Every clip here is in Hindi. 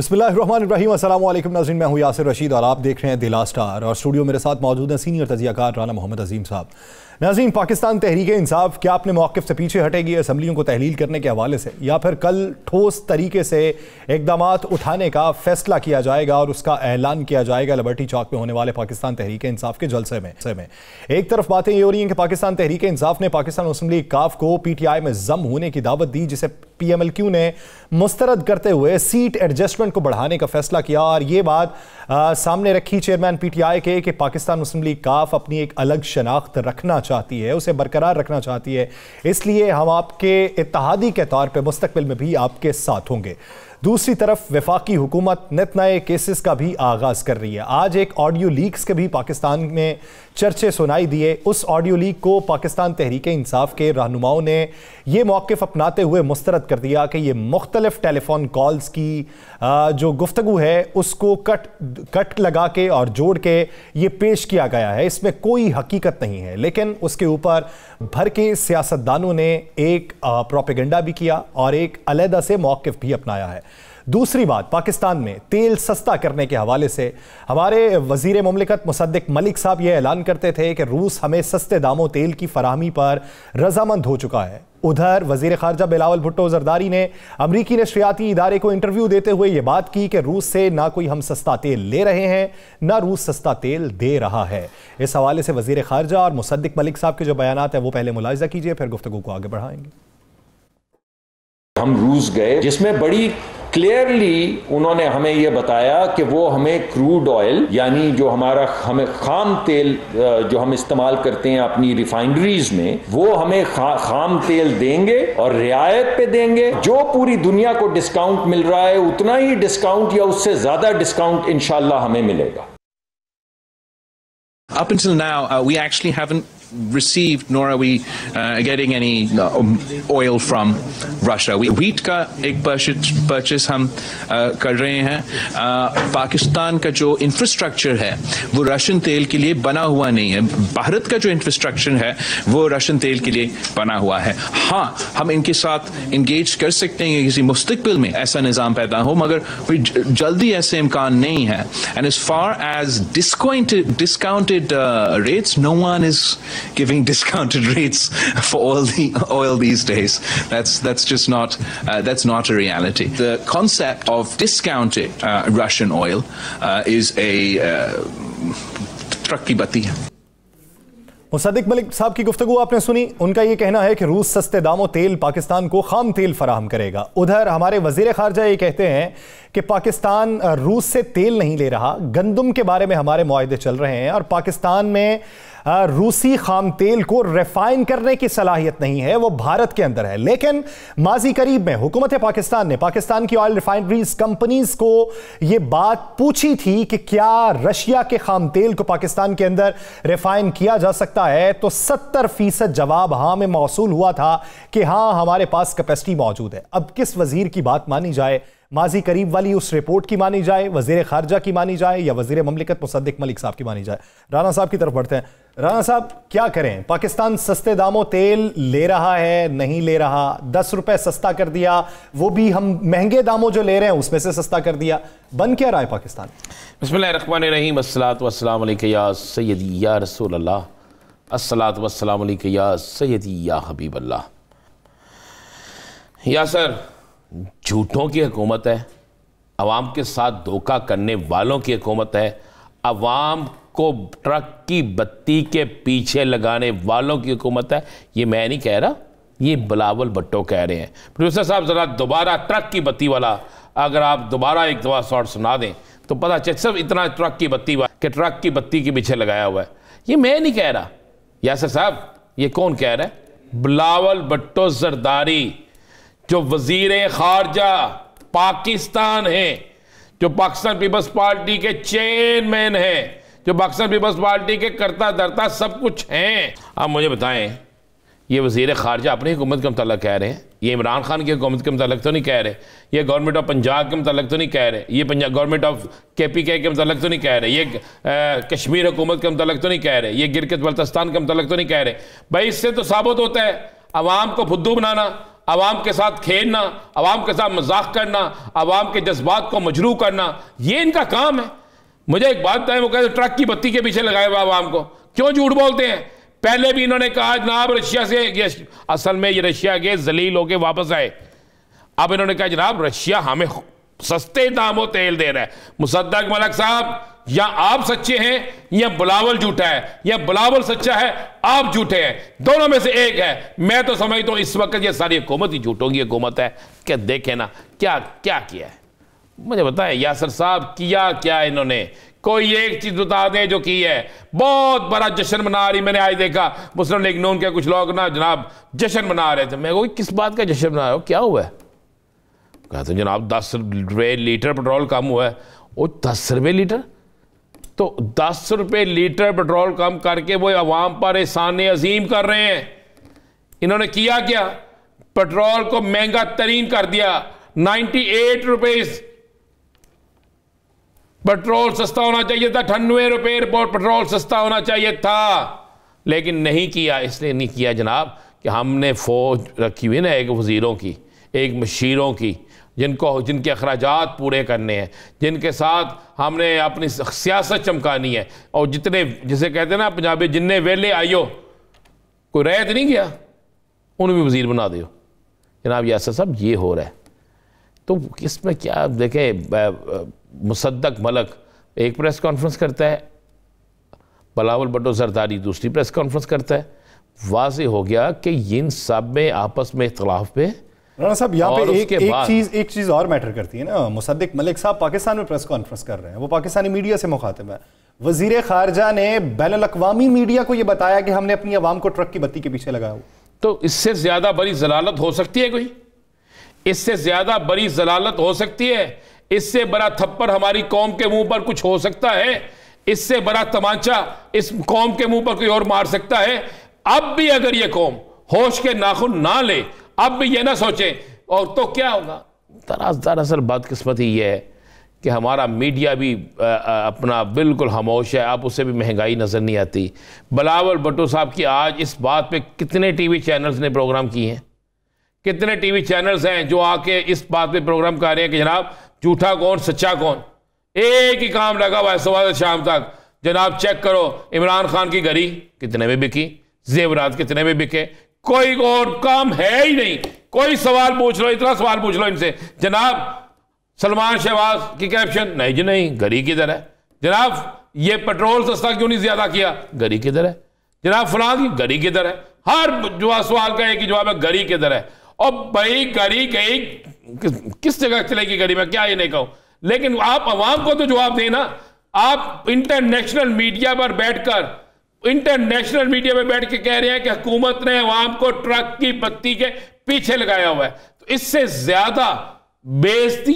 बिस्मिल्लाहिर्रहमानिर्रहीम। अस्सलाम वालेकुम नाज़रीन, मैं हूँ यासिर रशीद और आप देख रहे हैं दिला स्टार। और स्टूडियो मेरे साथ मौजूद हैं सीनियर तजियाकार राना मोहम्मद अजीम साहब। नाज़रीन, पाकिस्तान तहरीक इंसाफ क्या अपने मौक़िफ़ से पीछे हटेगी असम्बलियों को तहलील करने के हवाले से, या फिर कल ठोस तरीके से इक़दामात उठाने का फ़ैसला किया जाएगा और उसका ऐलान किया जाएगा लिबर्टी चौक में होने वाले पाकिस्तान तहरीक इंसाफ के जलसे में। एक तरफ बातें ये हो रही हैं कि पाकिस्तान तहरीक इंसाफ ने पाकिस्तान मुस्लिम लीग काफ को PTI में ज़म होने की दावत दी, जिसे PMLQ ने मुस्तरद करते हुए सीट एडजस्टमेंट को बढ़ाने का फैसला किया। और ये बात सामने रखी चेयरमैन PTI के कि पाकिस्तान मुस्लिम लीग काफ अपनी एक अलग शनाख्त रखना चाहती है, उसे बरकरार रखना चाहती है, इसलिए हम आपके इत्तेहादी के तौर पे मुस्तकबिल में भी आपके साथ होंगे। दूसरी तरफ वफाकी हुकूमत नित नए केसेस का भी आगाज़ कर रही है। आज एक ऑडियो लीक्स के भी पाकिस्तान में चर्चे सुनाई दिए। उस ऑडियो लीक को पाकिस्तान तहरीक इंसाफ के रहनुमाओं ने यह मौक़िफ़ अपनाते हुए मुस्तरद कर दिया कि ये मुख्तलिफ टेलीफोन कॉल्स की जो गुफ्तगू है उसको कट लगा के और जोड़ के ये पेश किया गया है, इसमें कोई हकीकत नहीं है। लेकिन उसके ऊपर भर के सियासतदानों ने एक प्रोपेगेंडा भी किया और एक अलहदा से मौक़िफ़ भी अपनाया है। दूसरी बात, पाकिस्तान में तेल सस्ता करने के हवाले से हमारे वजीर मुमलिकत मुसद्दिक मलिक साहब ये ऐलान करते थे कि रूस हमें सस्ते दामों तेल की फराहमी पर रजामंद हो चुका है। उधर वजीर खारजा बिलावल भुट्टो जरदारी ने अमरीकी नशरियाती इदारे को इंटरव्यू देते हुए यह बात की कि रूस से ना कोई हम सस्ता तेल ले रहे हैं, ना रूस सस्ता तेल दे रहा है। इस हवाले से वजीर खारजा और मुसद्दिक मलिक साहब के जो बयानात है वो पहले मुलाहिजा कीजिए, फिर गुफ्तगू को आगे बढ़ाएंगे। हम रूस गए जिसमें बड़ी क्लियरली उन्होंने हमें यह बताया कि वो हमें क्रूड ऑयल यानी जो हमारा हमें खाम तेल जो हम इस्तेमाल करते हैं अपनी रिफाइनरीज में, वो हमें खाम तेल देंगे और रियायत पे देंगे। जो पूरी दुनिया को डिस्काउंट मिल रहा है उतना ही डिस्काउंट या उससे ज्यादा डिस्काउंट इंशाल्लाह हमें मिलेगा। Up until now, we actually haven't received nor are we getting any oil from Russia. Wheat का एक purchase हम कर रहे हैं। पाकिस्तान का जो इंफ्रास्ट्रक्चर है वो रशियन तेल के लिए बना हुआ नहीं है। भारत का जो इंफ्रास्ट्रक्चर है वो रशियन तेल के लिए बना हुआ है। हाँ, हम इनके साथ इंगेज कर सकते हैं किसी मुस्तकबिल में ऐसा निज़ाम पैदा हो, मगर कोई जल्दी ऐसे इम्कान नहीं है। And as far as discounted rates, no one is giving discounted rates for oil these days. That's just not a reality. The concept of discounted Russian oil is a truck की बत्ती है। मुसद्दिक मलिक साहब की गुफ्तगू आपने सुनी। उनका यह कहना है कि रूस सस्ते दामों तेल पाकिस्तान को खाम तेल फराहम करेगा। उधर हमारे वजीर खारजा ये कहते हैं कि पाकिस्तान रूस से तेल नहीं ले रहा, गंदम के बारे में हमारे मुआहदे चल रहे हैं और पाकिस्तान में रूसी खाम तेल को रिफाइन करने की सलाहियत नहीं है, वो भारत के अंदर है। लेकिन माजी करीब में हुकूमत पाकिस्तान ने पाकिस्तान की ऑयल रिफाइनरीज कंपनीज को यह बात पूछी थी कि क्या रशिया के खाम तेल को पाकिस्तान के अंदर रिफाइन किया जा सकता है, तो 70% जवाब हाँ में मौसूल हुआ था कि हाँ हमारे पास कैपेसिटी मौजूद है। अब किस वजीर की बात मानी जाए, माजी करीब वाली उस रिपोर्ट की मानी जाए, वजीर खारजा की मानी जाए, या वजीर मुमलिकत मुसद्दिक मलिक साहब की मानी जाए? राना साहब की तरफ बढ़ते हैं। राना साहब, क्या करें? पाकिस्तान सस्ते दामों तेल ले रहा है, नहीं ले रहा? 10 रुपए सस्ता कर दिया, वो भी हम महंगे दामों जो ले रहे हैं उसमें से सस्ता कर दिया। बन क्या रहा है पाकिस्तान? बिस्मिल्लाहिर्रहमानिर्रहीम। अस्सलातु वस्सलामु अलैका या सय्यदी या रसूल अल्लाह, अस्सलातु वस्सलामु अलैका या सय्यदी या हबीब अल्लाह। या सर, झूठों की हुकूमत है, अवाम के साथ धोखा करने वालों की हुकूमत है, अवाम को ट्रक की बत्ती के पीछे लगाने वालों की हुकूमत है। ये मैं नहीं कह रहा, ये बिलावल भुट्टो कह रहे हैं। प्रोफेसर साहब, ज़रा दोबारा ट्रक की बत्ती वाला अगर आप दोबारा एक दफा शॉर्ट सुना दें तो पता चल सब इतना ट्रक की बत्ती कि ट्रक की बत्ती के पीछे लगाया हुआ है। ये मैं नहीं कह रहा यासर साहब, ये कौन कह रहा है? बिलावल भुट्टो जरदारी, जो वजीर खारजा पाकिस्तान है, जो पाकिस्तान पीपल्स पार्टी के चेयरमैन हैं, जो पाकिस्तान पीपल्स पार्टी के करता धरता सब कुछ हैं। आप मुझे बताएं, ये वजीर खारजा अपनी हुकूमत के मुताल्लिक कह रहे हैं, ये इमरान खान की हुकूमत के मुताल्लिक तो नहीं कह रहे, ये गवर्नमेंट ऑफ पंजाब के मुताल्लिक तो नहीं कह रहे, ये पंजाब गवर्नमेंट ऑफ KPK के मुताल्लिक तो नहीं कह रहे, ये कश्मीर हुकूमत के मुताल्लिक तो नहीं कह रहे, ये गिलगित बल्तिस्तान के मुताल्लिक तो नहीं कह रहे। भाई, इससे तो साबित होता है अवाम को फुद्दू बनाना, आवाम के साथ खेलना, आवाम के साथ मजाक करना, आवाम के जज्बात को मजरू करना, ये इनका काम है। मुझे एक बात है, वो कहते ट्रक की बत्ती के पीछे लगाए हुए आवाम को क्यों झूठ बोलते हैं? पहले भी इन्होंने कहा जनाब रशिया से, असल में ये रशिया के जलील होके वापस आए। अब इन्होंने कहा जनाब रशिया हमें सस्ते दामों तेल दे रहा है। मुसद्दक मलिक साहब, या आप सच्चे हैं या बिलावल झूठा है, या बिलावल सच्चा है आप झूठे हैं, दोनों में से एक है। मैं तो समझता हूं इस वक्त ये सारी हुकूमत ही झूठों की हुकूमत है। क्या देखें ना क्या क्या किया है, मुझे बताएं यासर साहब किया क्या इन्होंने? कोई एक चीज बता दें जो की है। बहुत बड़ा जश्न मना रही, मैंने आज देखा मुस्लिम लीग नून के कुछ लोग ना जनाब जश्न मना रहे थे। मैं कोई किस बात का जश्न मना रहे हो, क्या हुआ है? कहते जनाब 10 रुपये लीटर पेट्रोल कम हुआ है। वो 10 रुपये लीटर, तो 10 रुपये लीटर पेट्रोल कम करके वो अवाम पर एहसान अजीम कर रहे हैं। इन्होंने किया क्या? पेट्रोल को महंगा तरीन कर दिया। 98 रुपीज पेट्रोल सस्ता होना चाहिए था, 98 रुपये पेट्रोल सस्ता होना चाहिए था, लेकिन नहीं किया। इसलिए नहीं किया जनाब कि हमने फौज रखी हुई ना, एक वजीरों की, एक मशीरों की, जिनके अखराजात पूरे करने हैं, जिनके साथ हमने अपनी सियासत चमकानी है। और जितने जिसे कहते हैं ना पंजाबी, जिन्ने वेले आइयो, कोई रह तो नहीं गया, उन्हें भी वजीर बना दियो। जनाब यासर साहब ये हो रहा है। तो इसमें क्या देखें, मुसद्दक मलिक एक प्रेस कॉन्फ्रेंस करता है, बिलावल भुट्टो जरदारी दूसरी प्रेस कॉन्फ्रेंस करता है। वाज़ेह हो गया कि इन सब में आपस में इख्तलाफ पे राणा साहब यहाँ पे एक चीज और मैटर करती है ना। मुसद्दक मलिक साहब पाकिस्तान में प्रेस कॉन्फ्रेंस कर रहे हैं, वो पाकिस्तानी मीडिया से मुखातिब है। वजीर खारजा ने बैनुल-अक़वामी मीडिया को यह बताया कि हमने अपनी आवाम को ट्रक की बत्ती के पीछे लगाया। तो इससे ज्यादा बड़ी जलालत हो सकती है कोई? इससे ज्यादा बड़ी जलालत हो सकती है? इससे बड़ा थप्पड़ हमारी कौम के मुंह पर कुछ हो सकता है? इससे बड़ा तमाचा इस कौम के मुंह पर कोई और मार सकता है? अब भी अगर ये कौम होश के नाखून ना ले, अब भी ये ना सोचे, और तो क्या होगा? दरअसल बदकिस्मती ये है कि हमारा मीडिया भी अपना बिल्कुल खामोश है। अब उसे भी महंगाई नजर नहीं आती। बिलावल भुट्टो साहब की आज इस बात पे कितने टीवी चैनल्स ने प्रोग्राम किए हैं? कितने टीवी चैनल्स हैं जो आके इस बात पे प्रोग्राम कर रहे हैं कि जनाब झूठा कौन सच्चा कौन? एक ही काम लगा हुआ है सुबह से शाम तक, जनाब चेक करो इमरान खान की घड़ी कितने में बिकी, जेवरात कितने में बिके, कोई और काम है ही नहीं। कोई सवाल पूछ लो, इतना सवाल पूछ लो इनसे, जनाब सलमान शहबाज की कैप्शन, नहीं जी नहीं, घड़ी किधर है? जनाब ये पेट्रोल सस्ता क्यों नहीं ज्यादा किया, घड़ी किधर है? जनाब फलां की घड़ी किधर है? हर जो सवाल का एक ही जवाब है, घड़ी किधर है? और भाई घड़ी गई किस जगह चलेगी घड़ी में, क्या ये नहीं कहूं, लेकिन आप अवाम को तो जवाब देना। आप इंटरनेशनल मीडिया पर बैठकर, इंटरनेशनल मीडिया में बैठ के कह रहे हैं कि हुकूमत ने अवाम को ट्रक की बत्ती के पीछे लगाया हुआ है। तो इससे ज्यादा बेइज्जती,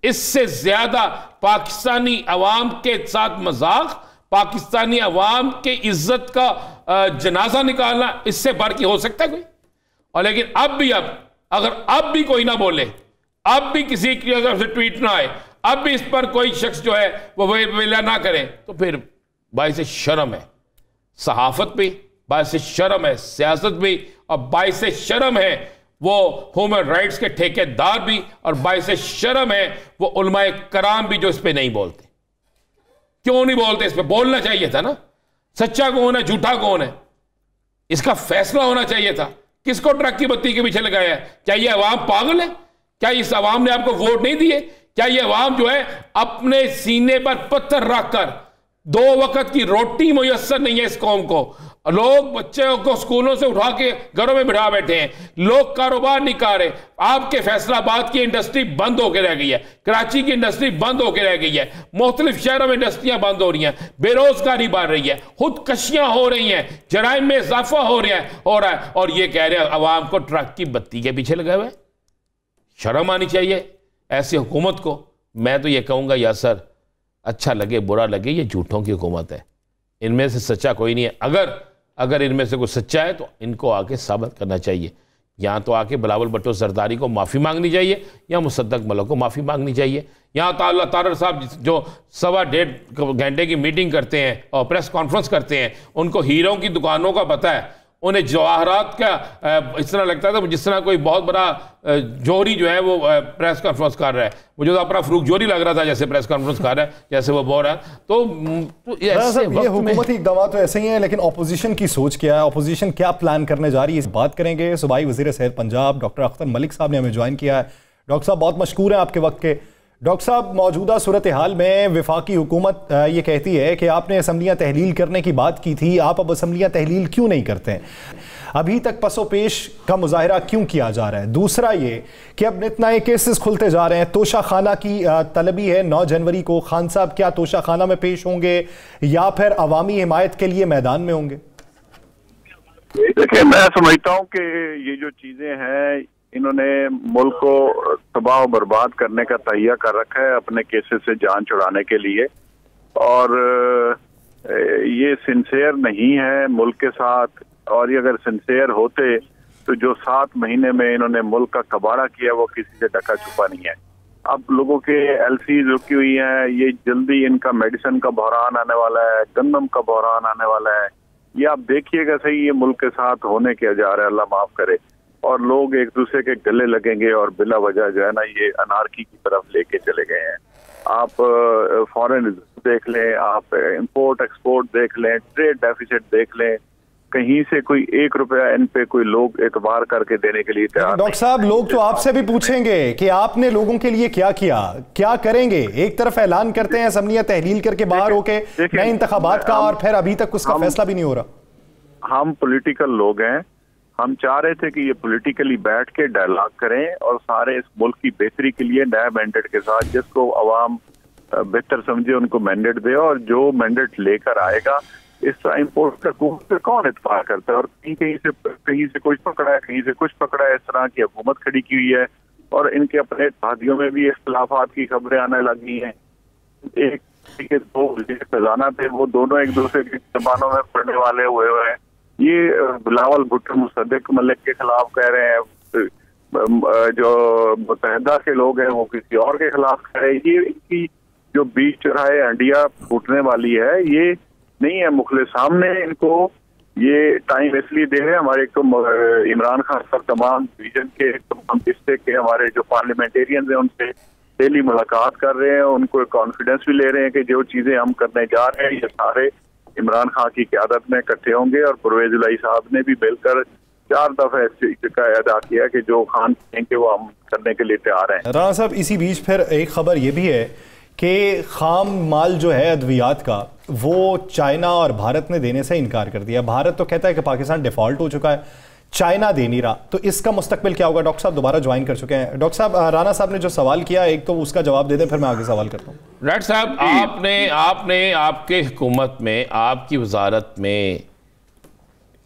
इससे ज्यादा पाकिस्तानी अवाम के साथ मजाक, पाकिस्तानी अवाम के इज्जत का जनाजा निकालना, इससे बढ़ के हो सकता है कोई? और लेकिन अब भी अगर अब भी कोई ना बोले, अब भी किसी की तरफ से ट्वीट ना आए, अब भी इस पर कोई शख्स जो है वो वेला ना करे, तो फिर बाइस शर्म है सहाफत भी, बाइस शर्म है सियासत भी, और बाइस शर्म है वो ह्यूमन राइट्स के ठेकेदार भी, और बाइस शर्म है वो उलमाए कराम भी जो इस पे नहीं बोलते। क्यों नहीं बोलते? इस पे बोलना चाहिए था ना। सच्चा कौन है, झूठा कौन है, इसका फैसला होना चाहिए था। किसको ट्रक की बत्ती के पीछे लगाया है? क्या ये अवाम पागल है? क्या इस अवाम ने आपको वोट नहीं दिए? क्या ये अवाम जो है अपने सीने पर पत्थर रखकर, 2 वक्त की रोटी मुयस्सर नहीं है इस कौम को, लोग बच्चों को स्कूलों से उठा के घरों में बिठा बैठे हैं, लोग कारोबार नहीं कर रहे। आपके फैसलाबाद की इंडस्ट्री बंद होकर रह गई है, कराची की इंडस्ट्री बंद होकर रह गई है, मुख्तलिफ शहरों में इंडस्ट्रियां बंद हो रही हैं, बेरोजगारी बढ़ रही है, खुदकशियां हो रही हैं, जराइम में इजाफा हो रहा है, और ये कह रहे हैं अवाम को ट्रक की बत्ती के पीछे लगाए हुए। शर्म आनी चाहिए ऐसी हुकूमत को। मैं तो ये कहूंगा यासर, अच्छा लगे बुरा लगे, ये झूठों की हुकूमत है, इनमें से सच्चा कोई नहीं है। अगर इनमें से कोई सच्चा है तो इनको आके साबित करना चाहिए। या तो आके बिलावल भुट्टो जरदारी को माफ़ी मांगनी चाहिए, या मुसद्दक मलिक को माफ़ी मांगनी चाहिए। यहाँ तो तारर साहब जो 1.25 घंटे की मीटिंग करते हैं और प्रेस कॉन्फ्रेंस करते हैं, उनको हीरों की दुकानों का पता है, उन्हें जवाहरात का इस तरह लगता था जिस तरह कोई बहुत बड़ा जौहरी जो है वो प्रेस कॉन्फ्रेंस कर रहा है। मुझे तो अपना फरूक जौहरी लग रहा था जैसे प्रेस कॉन्फ्रेंस कर रहा है, जैसे वो बोल रहा है। तो ये हुकूमती इक़दाम तो ऐसे ही हैं, लेकिन ऑपोजिशन की सोच क्या है, ऑपोजिशन क्या प्लान करने जा रही है, इस बात करेंगे। सूबाई वज़ीर सेहत पंजाब डॉक्टर अख्तर मलिक साहब ने हमें ज्वाइन किया है। डॉक्टर साहब बहुत मशकूर हैं आपके वक्त के। डॉक्टर साहब, मौजूदा सूरत हाल में वफाकी हुकूमत ये कहती है कि आपने असम्बलियाँ तहलील करने की बात की थी, आप अब असम्बलियाँ तहलील क्यों नहीं करते हैं? अभी तक पसोपेश का मुजाहरा क्यों किया जा रहा है? दूसरा ये कि अब इतना केसेस खुलते जा रहे हैं, तोशा खाना की तलबी है 9 जनवरी को। खान साहब क्या तोशा खाना में पेश होंगे या फिर अवामी हिमायत के लिए मैदान में होंगे? देखिए, मैं समझता हूँ कि ये जो चीजें हैं, इन्होंने मुल्क को तबाह और बर्बाद करने का तैयार कर रखा है अपने केसेस से जान छुड़ाने के लिए, और ये सिंसियर नहीं है मुल्क के साथ। और ये अगर सिंसियर होते तो जो 7 महीने में इन्होंने मुल्क का कबाड़ा किया वो किसी से ढका छुपा नहीं है। अब लोगों के एलसी रुकी हुई हैं, ये जल्दी इनका मेडिसिन का बहरान आने वाला है, गंदम का बहरान आने वाला है। ये आप देखिएगा सही, ये मुल्क के साथ होने क्या जा रहा है, अल्लाह माफ करे। और लोग एक दूसरे के गले लगेंगे और बिला वजह जो है ना ये अनारकी की तरफ लेके चले गए हैं। आप फॉरेन देख लें, आप इंपोर्ट एक्सपोर्ट देख लें, ट्रेड डेफिसिट देख लें, कहीं से कोई 1 रुपया इन पे कोई लोग एतबार करके देने के लिए तैयार। डॉक्टर साहब, लोग तो आपसे भी पूछेंगे कि आपने लोगों के लिए क्या किया, क्या करेंगे। एक तरफ ऐलान करते हैं असम्बलियां तहलील करके बाहर होके नए इंतखाबात का, और फिर अभी तक उसका फैसला भी नहीं हो रहा। हम पॉलिटिकल लोग हैं, हम चाह रहे थे कि ये पॉलिटिकली बैठ के डायलॉग करें और सारे इस मुल्क की बेहतरी के लिए नया मैंडेट के साथ, जिसको अवाम बेहतर समझे उनको मैंडेट दे, और जो मैंडेट लेकर आएगा इस तरह इम्पोर्ट का कौन इत्तेफाक करता है। और कहीं से कुछ पकड़ा है, कहीं से कुछ पकड़ा है, इस तरह की हुकूमत खड़ी की हुई है। और इनके अपने इत्तेहादियों में भी इख्तिलाफात की खबरें आने लगी हैं। एक के 2 खजाना थे, वो दोनों एक दूसरे की जबानों में पड़ने वाले हुए हैं। ये बिलावल भुट्टो मुसद्दिक मलिक के खिलाफ कह रहे हैं, जो मुत्तहिदा के लोग हैं वो किसी और के खिलाफ कह रहे हैं। ये इनकी जो बीच चौराहे हंडिया फूटने वाली है, ये नहीं है मुखले सामने। इनको ये टाइम इसलिए दे रहे हैं, हमारे एक तो इमरान खान साहब तमाम डिवीजन के तमाम हिस्से के हमारे जो पार्लियामेंटेरियन हैं उनसे डेली मुलाकात कर रहे हैं, उनको कॉन्फिडेंस भी ले रहे हैं कि जो चीजें हम करने जा रहे हैं ये सारे इमरान खान की क़यादत में इकट्ठे होंगे। और परवेज इलाही साहब ने भी मिलकर 4 दफे का अदा किया कि जो खान कहेंगे वो हम करने के लिए तैयार हैं। राणा साहब, इसी बीच फिर एक खबर ये भी है कि खाम माल जो है अद्वियात का, वो चाइना और भारत ने देने से इनकार कर दिया। भारत तो कहता है कि पाकिस्तान डिफॉल्ट हो चुका है, चाइना दे नहीं रहा। तो इसका मुस्तकबिल क्या होगा? डॉक्टर साहब दोबारा ज्वाइन कर चुके हैं। डॉक्टर साहब, राणा साहब ने जो सवाल किया, एक तो उसका जवाब दे दें, फिर मैं आगे सवाल करता हूँ। डॉक्टर साहब, आपने आपके हुकूमत में, आपकी वजारत में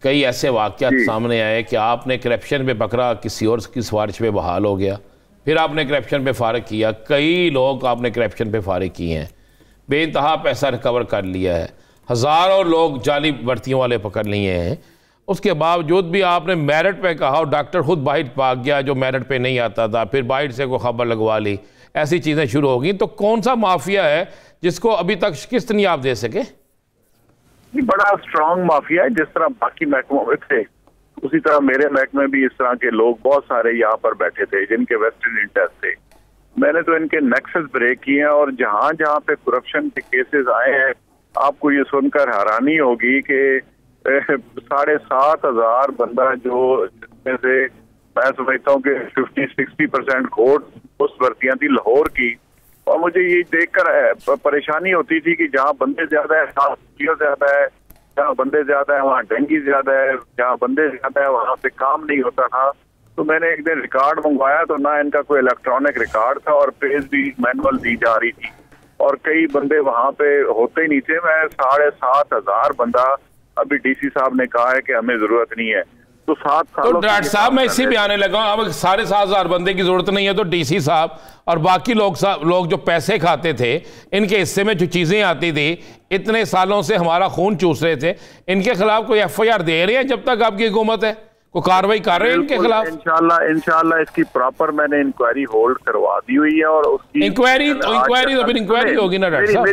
कई ऐसे वाक़यात सामने आए कि आपने करप्शन पे पकड़ा, किसी और की सिफारिश पे बहाल हो गया, फिर आपने करप्शन पे फारिग किया। कई लोग आपने करप्शन पे फारिग किए हैं, बेइंतहा पैसा रिकवर कर लिया है, हज़ारों लोग जाली भर्तियों वाले पकड़ लिए हैं। उसके बावजूद भी आपने मेरिट पे कहा, और डॉक्टर खुद बाइट भाग गया जो मेरिट पे नहीं आता था, फिर बाइट से कोई खबर लगवा ली, ऐसी चीज़ें शुरू हो गई। तो कौन सा माफिया है जिसको अभी तक शिकस्त नहीं आप दे सके? बड़ा स्ट्रांग माफिया है, जिस तरह बाकी महकमों में थे उसी तरह मेरे महकमे भी इस तरह के लोग बहुत सारे यहाँ पर बैठे थे जिनके वेस्टेड इंटरेस्ट थे। मैंने तो इनके नेक्सस ब्रेक किए हैं, और जहाँ जहाँ पे करप्शन के केसेस आए हैं, आपको ये सुनकर हैरानी होगी कि 7,500 बंदा, जो जिसमें से मैं समझता हूँ कि 50-60% घोट उस भर्तियां थी लाहौर की। और मुझे ये देखकर परेशानी होती थी कि जहाँ बंदे ज्यादा है वहाँ ज्यादा है, जहाँ बंदे ज्यादा है वहाँ डेंगी ज्यादा है, जहाँ बंदे ज्यादा है वहाँ पे काम नहीं होता था। तो मैंने एक दिन रिकॉर्ड मंगवाया, तो ना इनका कोई इलेक्ट्रॉनिक रिकॉर्ड था और पेज भी मैनुअल दी जा रही थी, और कई बंदे वहाँ पे होते ही नहीं थे। मैं 7,500 बंदा, अभी डीसी साहब ने कहा है कि हमें जरूरत नहीं है। तो 7 साल तो डॉक्टर साहब, मैं इसी भी आने लगा हूं, अब 7,500 बंदे की जरूरत नहीं है, तो डीसी साहब और बाकी लोग जो पैसे खाते थे, इनके हिस्से में जो चीजें आती थी, इतने सालों से हमारा खून चूस रहे थे, इनके खिलाफ कोई FIR दे रहे हैं जब तक आपकी हुकूमत है? कोई कार्रवाई कर रहे हैं इनके खिलाफ? इंशाल्लाह इसकी प्रॉपर मैंने इंक्वायरी होल्ड करवा दी हुई है, और उसकी इंक्वायरी होगी ना डॉक्टर साहब?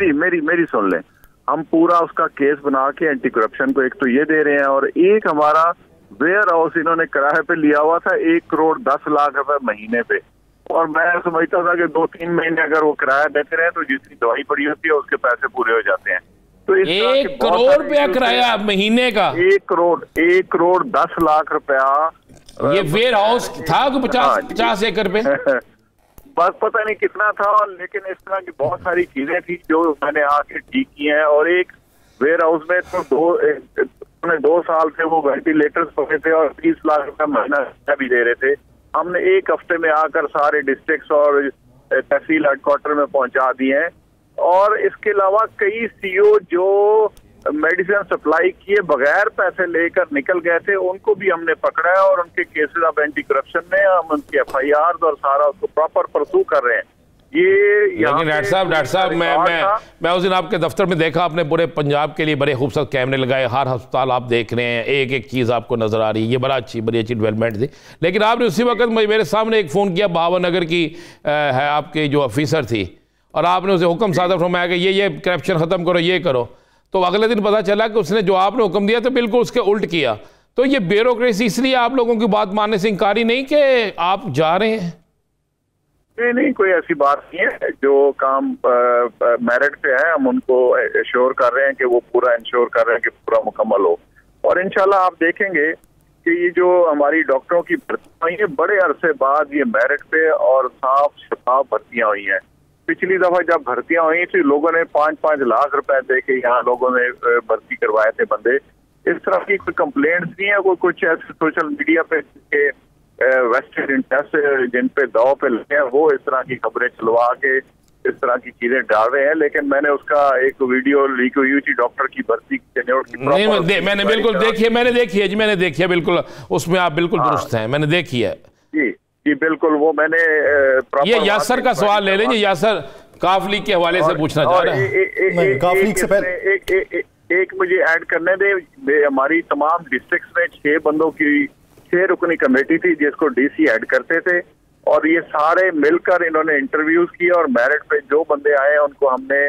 मेरी सुन लें, हम पूरा उसका केस बना के एंटी करप्शन को एक तो ये दे रहे हैं, और एक हमारा वेयर हाउस इन्होंने किराए पे लिया हुआ था 1 करोड़ 10 लाख रुपए महीने पे, और मैं समझता था कि 2-3 महीने अगर वो किराया देते रहे तो जितनी दवाई पड़ी होती है उसके पैसे पूरे हो जाते हैं। तो 1 करोड़ रुपया किराया महीने का? 1 करोड़ 10 लाख रुपया। ये वेयर हाउस था 50 एकड़ पे? बस पता नहीं कितना था, लेकिन इस तरह की बहुत सारी चीजें थी जो मैंने आके ठीक की हैं। और एक वेयर हाउस में तो 2 साल से वो वेंटिलेटर्स पड़े थे और 30 लाख रुपया महीना भी दे रहे थे। हमने 1 हफ्ते में आकर सारे डिस्ट्रिक्ट्स और तहसील हेडक्वार्टर में पहुंचा दिए हैं। और इसके अलावा कई सीओ जो मेडिसिन सप्लाई किए बगैर पैसे लेकर निकल गए थे, उनको भी हमने पकड़ा है और उनके केसेस ऑफ एंटी करप्शन में हम उनके FIR और सारा उसको प्रॉपर परसू कर रहे हैं। लेकिन डॉक्टर साहब मैं उस दिन आपके दफ्तर में देखा, आपने पूरे पंजाब के लिए बड़े खूबसूरत कैमरे लगाए, हर अस्पताल आप देख रहे हैं, एक एक चीज़ आपको नजर आ रही है, ये बड़ी अच्छी डेवलपमेंट थी। लेकिन आपने उसी वक्त मेरे सामने एक फ़ोन किया, भावनगर की है आपकी जो ऑफिसर थी, और आपने उसे हुक्म सादर फरमाया कि ये करप्शन ख़त्म करो, ये करो। तो अगले दिन पता चला कि उसने जो आपने हुक्म दिया तो बिल्कुल उसके उल्ट किया। तो ये ब्यूरोक्रेसी, इसलिए आप लोगों की बात मानने से इंकारी नहीं कि आप जा रहे हैं? नहीं, कोई ऐसी बात नहीं है। जो काम मेरिट पे है हम उनको एश्योर कर रहे हैं कि वो पूरा इंश्योर कर रहे हैं कि पूरा मुकम्मल हो। और इंशाल्लाह आप देखेंगे कि ये जो हमारी डॉक्टरों की भर्तियां हुई है, बड़े अरसे बाद ये मेरिट पे और साफ शफाफ भर्तियां हुई हैं। पिछली दफा जब भर्तियां हुई थी लोगों ने 5-5 लाख रुपए दे के यहाँ लोगों ने भर्ती करवाए थे बंदे। इस तरह की कोई कंप्लेंट्स नहीं है। कुछ ऐसे सोशल मीडिया पे वेस्टेड इंटरेस्ट जिन पे दाव पे लगे हैं वो इस तरह की खबरें चलवा के इस तरह की चीजें डाल रहे हैं। लेकिन मैंने उसका एक वीडियो लीक हुई थी डॉक्टर की भर्ती की, मैंने बिल्कुल देखी है, मैंने देखी है बिल्कुल, उसमें आप बिल्कुल दुरुस्त हैं, मैंने देखी है जी बिल्कुल। वो मैंने ये यासर का सवाल ले लेंगे, यासर काफली के हवाले से पूछना चाह रहा है। एक मुझे ऐड करने दे, हमारी तमाम डिस्ट्रिक्ट्स में 6 बंदों की 6 रुकनी कमेटी थी जिसको DC ऐड करते थे, और ये सारे मिलकर इन्होंने इंटरव्यूज किए और मेरिट पे जो बंदे आए उनको हमने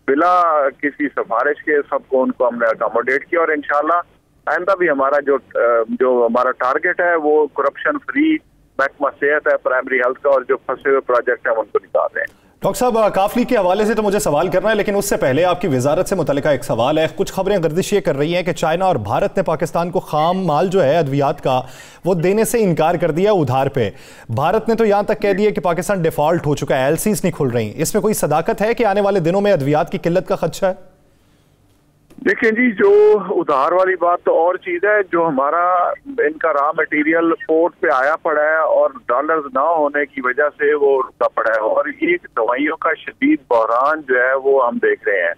बिला किसी सिफारिश के सबको उनको हमने अकोमोडेट किया। और इंशाल्लाह आइंदा भी हमारा जो हमारा टारगेट है वो करप्शन फ्री महकमा सेहत है, प्राइमरी हेल्थ का, और जो फंसे हुए प्रोजेक्ट है उनको निकाल रहे हैं। डॉक्टर साहब, काफली के हवाले से तो मुझे सवाल करना है, लेकिन उससे पहले आपकी वजारत से मुतल्लिका एक सवाल है। कुछ खबरें गर्दिश ये कर रही हैं कि चाइना और भारत ने पाकिस्तान को खाम माल जो है अद्वियात का वो देने से इनकार कर दिया उधार पे। भारत ने तो यहां तक कह दिया कि पाकिस्तान डिफॉल्ट हो चुका है, LCs नहीं खुल रही। इसमें कोई सदाकत है कि आने वाले दिनों में अद्वियात की किल्लत का खदशा है? देखिए जी, जो उधार वाली बात तो और चीज है, जो हमारा इनका रॉ मटेरियल पोर्ट पे आया पड़ा है और डॉलर्स ना होने की वजह से वो रुका पड़ा है, और ये दवाइयों का शदीद बहरान जो है वो हम देख रहे हैं।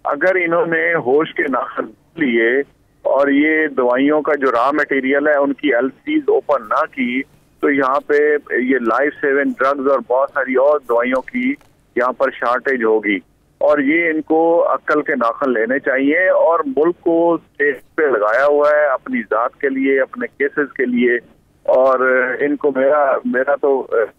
अगर इन्होंने होश के नाखन लिए और ये दवाइयों का जो रॉ मटेरियल है उनकी LCs ओपन ना की, तो यहाँ पे ये लाइफ सेविंग ड्रग्स और बहुत सारी और दवाइयों की यहाँ पर शॉर्टेज होगी। और ये इनको अक्ल के नाखन लेने चाहिए, और मुल्क को स्टेज पे लगाया हुआ है अपनी जात के लिए, अपने केसेस के लिए। और इनको मेरा तो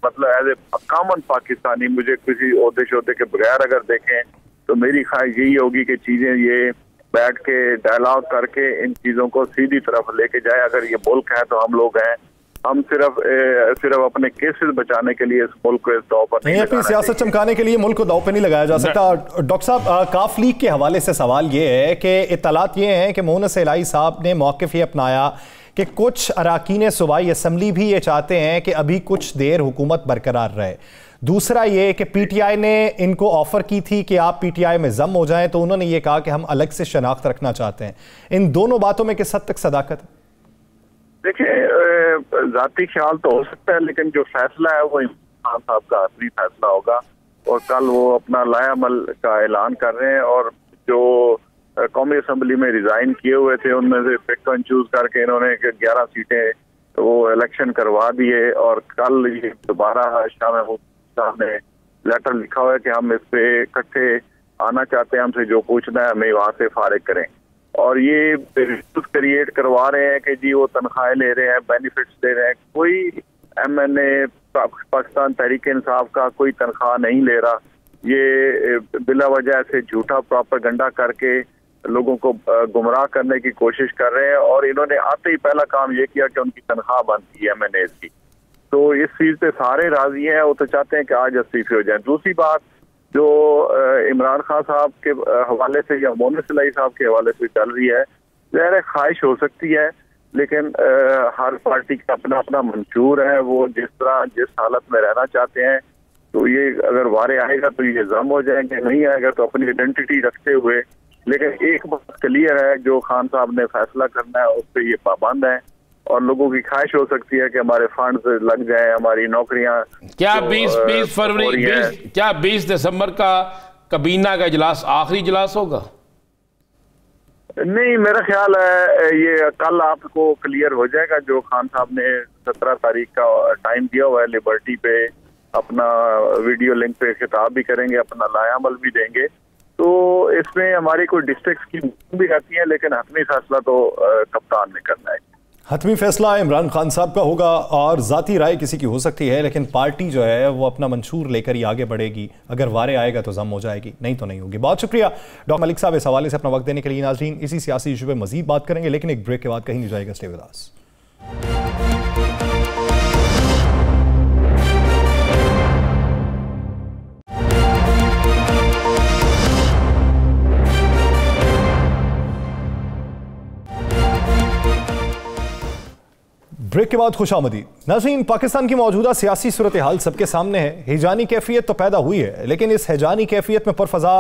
मतलब एज ए कॉमन पाकिस्तानी, मुझे किसी ओहदे शोहदे के बगैर अगर देखें तो मेरी ख्वाहिश यही होगी कि चीजें ये बैठ के डायलॉग करके इन चीजों को सीधी तरफ लेके जाए। अगर ये मुल्क है तो हम लोग हैं, हम सिर्फ अपने केसेस बचाने के लिए इस मुल्क को इस दाव पर नहीं, अपनी सियासत चमकाने के लिए मुल्क को दाव पर नहीं लगाया जा सकता। डॉक्टर साहब, काफ लीग के हवाले से सवाल ये है कि इत्तलात ये हैं कि मोहनस इलाही साहब ने मौक़िफ़ ये अपनाया कि कुछ अराकीन सूबाई असम्बली भी ये चाहते हैं कि अभी कुछ देर हुकूमत बरकरार रहे। दूसरा ये कि PTI ने इनको ऑफर की थी कि आप PTI में जम हो जाएं, तो उन्होंने ये कहा कि हम अलग से शनाख्त रखना चाहते हैं। इन दोनों बातों में किस हद तक सदाकत है? देखिए, जाती ख्याल तो हो सकता है, लेकिन जो फैसला है वो इमरान साहब का आखिरी फैसला होगा। और कल वो अपना लायामल का ऐलान कर रहे हैं, और जो कौमी असम्बली में रिजाइन किए हुए थे उनमें से पिक एंड चूज करके इन्होंने 11 सीटें वो इलेक्शन करवा दिए। और कल ये दोबारा शाह महमूद साहब ने लेटर लिखा हुआ है कि हम इस पे इकट्ठे आना चाहते हैं, हमसे जो पूछना है हमें वहां से फारिग करें। और ये क्रिएट करवा रहे हैं कि जी वो तनख्वाहें ले रहे हैं, बेनिफिट्स दे रहे हैं। कोई MNA पाकिस्तान तहरीक इंसाफ का कोई तनख्वाह नहीं ले रहा। ये बिला वजह से झूठा प्रोपेगेंडा करके लोगों को गुमराह करने की कोशिश कर रहे हैं। और इन्होंने आते ही पहला काम ये किया कि उनकी तनख्वाह बंद की MNAs की। तो इस चीज से सारे राजी हैं, वो तो चाहते हैं कि आज इस्तीफे हो जाए। दूसरी बात जो इमरान खान साहब के हवाले से या मोहम्मद सलाई साहब के हवाले से चल रही है, ज़ाहिर ख्वाहिश हो सकती है, लेकिन हर पार्टी का अपना अपना मंशूर है। वो जिस हालत में रहना चाहते हैं, तो ये अगर वारे आएगा तो ये जम हो जाएंगे, नहीं आएगा तो अपनी आइडेंटिटी रखते हुए। लेकिन एक बात क्लियर है, जो खान साहब ने फैसला करना है उस पर ये पाबंद है। और लोगों की ख्वाहिश हो सकती है कि हमारे फंड्स लग जाए, हमारी नौकरियां। क्या 20 फरवरी क्या 20 दिसंबर का काबीना का इजलास आखिरी इजलास होगा? नहीं, मेरा ख्याल है ये कल आपको क्लियर हो जाएगा। जो खान साहब ने 17 तारीख का टाइम दिया हुआ है, लिबर्टी पे अपना वीडियो लिंक पे खिताब भी करेंगे, अपना लायामल भी देंगे। तो इसमें हमारी कोई डिस्ट्रिक्ट की भी रहती है, लेकिन हतमी फैसला तो कप्तान ने करना है। हतमी फैसला इमरान खान साहब का होगा और ज़ाती राय किसी की हो सकती है, लेकिन पार्टी जो है वो अपना मंशूर लेकर ही आगे बढ़ेगी। अगर वारे आएगा तो जम हो जाएगी, नहीं तो नहीं होगी। बहुत शुक्रिया डॉक्टर मलिक साहब इस हवाले से अपना वक्त देने के लिए। नाज़रीन, इसी सियासी इशू पे मजीद बात करेंगे, लेकिन एक ब्रेक के बाद कहीं नहीं जाएगा। Stay with us. ब्रेक के बाद खुशामदीद। नाज़रीन, पाकिस्तान की मौजूदा सियासी सूरत हाल सबके सामने है। हिजानी कैफियत तो पैदा हुई है, लेकिन इस हिजानी कैफियत में पुरफज़ा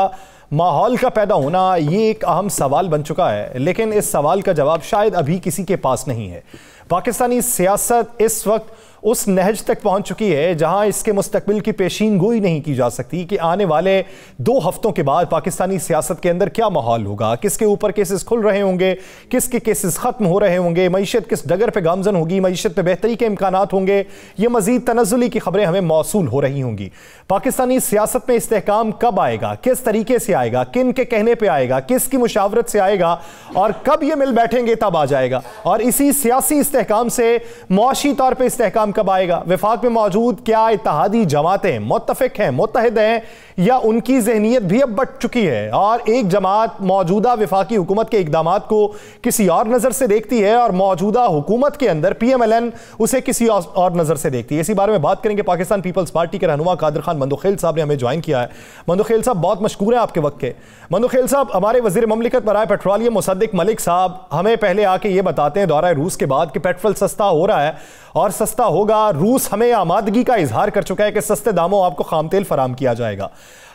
माहौल का पैदा होना ये एक अहम सवाल बन चुका है। लेकिन इस सवाल का जवाब शायद अभी किसी के पास नहीं है। पाकिस्तानी सियासत इस वक्त उस नहज तक पहुंच चुकी है जहां इसके मुस्तकबिल की पेशीन गोई नहीं की जा सकती कि आने वाले 2 हफ्तों के बाद पाकिस्तानी सियासत के अंदर क्या माहौल होगा, किसके ऊपर केसेस खुल रहे होंगे, किसके केसेस खत्म हो रहे होंगे, मईशत किस डगर पे गामजन होगी, मईशत में बेहतरी के इम्कानात होंगे, ये मजीद तनज़्ज़ुली की खबरें हमें मौसूल हो रही होंगी। पाकिस्तानी सियासत में इस्तेहकाम कब आएगा, किस तरीके से आएगा, किन के कहने पर आएगा, किसकी मुशावरत से आएगा और कब ये मिल बैठेंगे तब आ जाएगा। और इसी सियासी इस्तेहकाम से मुआशी तौर पर इस्तेहकाम कब आएगा। वफाक में मौजूद क्या इत्तेहादी जमातें मुत्तफिक हैं, मुत्तहिद हैं, या उनकी जहनीत भी अब बढ़ चुकी है और एक जमात मौजूदा वफाकी हुकूमत के इकदामात को किसी और नज़र से देखती है और मौजूदा हुकूमत के अंदर PMLN उसे किसी और नज़र से देखती है। इसी बारे में बात करेंगे। पाकिस्तान पीपल्स पार्टी के रहनुमा कादिर खान मंदोखेल साहब ने हमें ज्वाइन किया है। मंदोखेल साहब, बहुत मशकूर हैं आपके वक्त के। मंदोखेल साहब, हमारे वज़ीर ममलिकत बराए पेट्रोलियम मुसद्दिक मलिक साहब हमें पहले आके ये बताते हैं दौरा रूस के बाद कि पेट्रोल सस्ता हो रहा है और सस्ता होगा। रूस हमें आमादगी का इजहार कर चुका है कि सस्ते दामों आपको खाम तेल फराम किया जाएगा।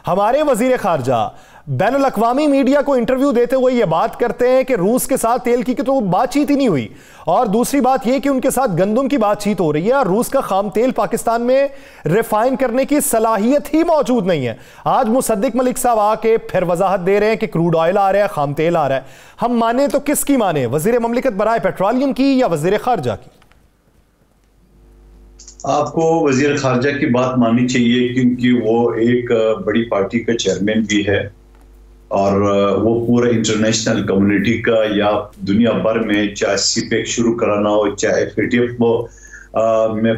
हमारे वजीर खारजा बैनुल अक़वामी मीडिया को इंटरव्यू देते हुए यह बात करते हैं कि रूस के साथ तेल की तो बातचीत ही नहीं हुई, और दूसरी बात यह कि उनके साथ गंदम की बातचीत हो रही है और रूस का खाम तेल पाकिस्तान में रिफाइन करने की सलाहियत ही मौजूद नहीं है। आज मुसद्दिक मलिक साहब आके फिर वजाहत दे रहे हैं कि क्रूड ऑयल आ रहा है, खाम तेल आ रहा है। हम माने तो किसकी माने, वजीर ममलिकत बराए पेट्रोलियम की या वजीर खारजा की? आपको वजीर खारजा की बात माननी चाहिए, क्योंकि वो एक बड़ी पार्टी का चेयरमैन भी है और वो पूरे इंटरनेशनल कम्युनिटी का या दुनिया भर में चाहे CPEC शुरू कराना हो, चाहे FATF में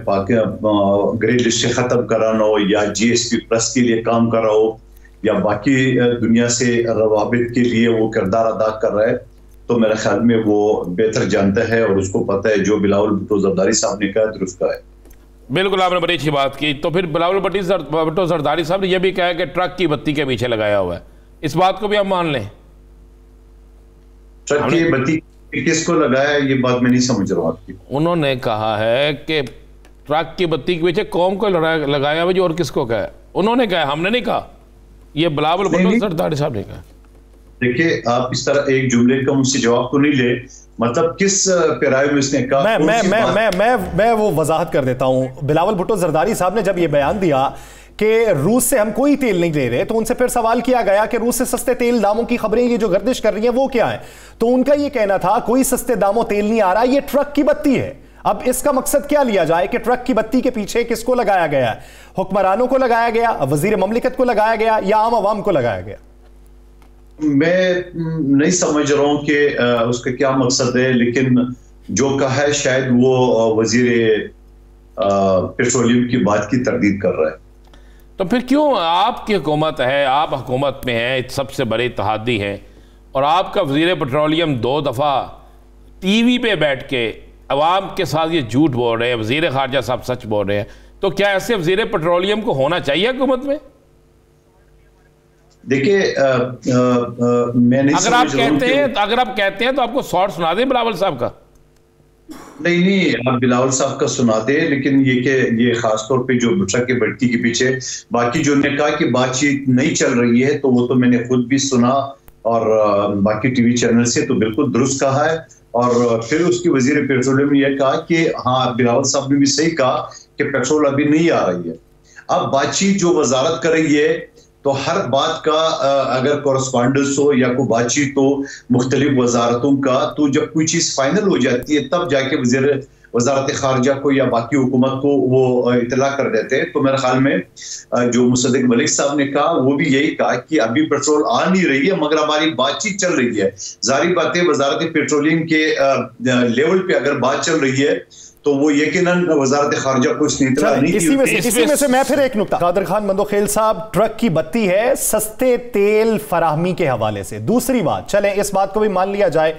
ग्रे लिस्ट ख़त्म कराना हो, या GSP प्लस के लिए काम कर रहा हो, या बाकी दुनिया से रवाबित के लिए वो किरदार अदा कर रहा है, तो मेरे ख्याल में वो बेहतर जानता है और उसको पता है जो बिलावल भुट्टो जरदारी साहब ने कहा दुरुस्त का है। बिल्कुल, आपने बड़ी अच्छी बात की। तो फिर बिलावल भुट्टो जरदारी साहब ने यह भी कहा कि ट्रक की बत्ती के पीछे लगाया हुआ है, इस बात को भी आप मान लें? ट्रक की बत्ती किसको लगाया ये बात मैं नहीं समझ रहा हूं आपकी। उन्होंने कहा है कि ट्रक की बत्ती के पीछे कौम को लगाया हुआ, जो और किसको कहा? उन्होंने कहा, हमने नहीं कहा। ये बिलावल भुट्टो जरदारी साहब ने कहा। देखिए, आप इस तरह एक जुमले का मुझसे जवाब तो नहीं ले, मतलब किस पैराए में इसने कहा? मैं वो वजाहत कर देता हूं। बिलावल भुट्टो जरदारी साहब ने जब ये बयान दिया कि रूस से हम कोई तेल नहीं ले रहे, तो उनसे फिर सवाल किया गया कि रूस से सस्ते तेल दामों की खबरें ये जो गर्दिश कर रही हैं वो क्या है? तो उनका ये कहना था कोई सस्ते दामों तेल नहीं आ रहा, ये ट्रक की बत्ती है। अब इसका मकसद क्या लिया जाए कि ट्रक की बत्ती के पीछे किसको लगाया गया है? हुक्मरानों को लगाया गया, वजीर ममलिकत को लगाया गया, या आम आवाम को लगाया गया? मैं नहीं समझ रहा हूं कि उसका क्या मकसद है, लेकिन जो कहा है शायद वो वजीर पेट्रोलियम की बात की तरदीद कर रहा है। तो फिर क्यों आपकी हुकूमत है, आप हुकूमत में हैं, सबसे बड़े इत्तेहादी हैं, और आपका वज़ीर पेट्रोलियम 2 दफ़ा टीवी पे बैठ के अवाम के साथ ये झूठ बोल रहे हैं, वज़ीर ख़ारजा साहब सच बोल रहे हैं, तो क्या ऐसे वज़ीर पेट्रोलियम को होना चाहिए हुकूमत में? देखिए अगर आप कहते हैं तो आपको शॉर्ट सुना दें बिलावल साहब का। नहीं, आप बिलावल साहब का सुनाते हैं, लेकिन ये खासतौर पे जो भुट्टा की भड़की के पीछे बाकी जो ने कहा कि बातचीत नहीं चल रही है, तो वो तो मैंने खुद भी सुना और बाकी टीवी चैनल से, तो बिल्कुल दुरुस्त कहा है। और फिर उसकी वजीर पेट्रोलियम ने यह कहा कि हाँ, बिलावल साहब ने भी सही कहा कि पेट्रोल अभी नहीं आ रही है। अब बातचीत जो वजारत कर रही है, तो हर बात का अगर कॉरेस्पॉन्डेंस हो या कोई बातचीत हो मुख्तलिफ वजारतों का, तो जब कोई चीज फाइनल हो जाती है तब जाके वजारत खारजा को या बाकी हुकूमत को वो इतला कर देते हैं। तो मेरे ख्याल में जो मुसद्दिक मलिक साहब ने कहा वो भी यही कहा कि अभी पेट्रोल आ नहीं रही है, मगर हमारी बातचीत चल रही है। जारी बात है, वजारत पेट्रोलियम के लेवल पे अगर बात चल रही है तो वो यकीनन वजारत खारजा को इसने इतला नहीं की। इसी में से मैं फिर एक नुकता, कादर खान मंदोखेल साहब, ट्रक की बत्ती है सस्ते तेल फराहमी के हवाले से। दूसरी बात, चलें इस बात को भी मान लिया जाए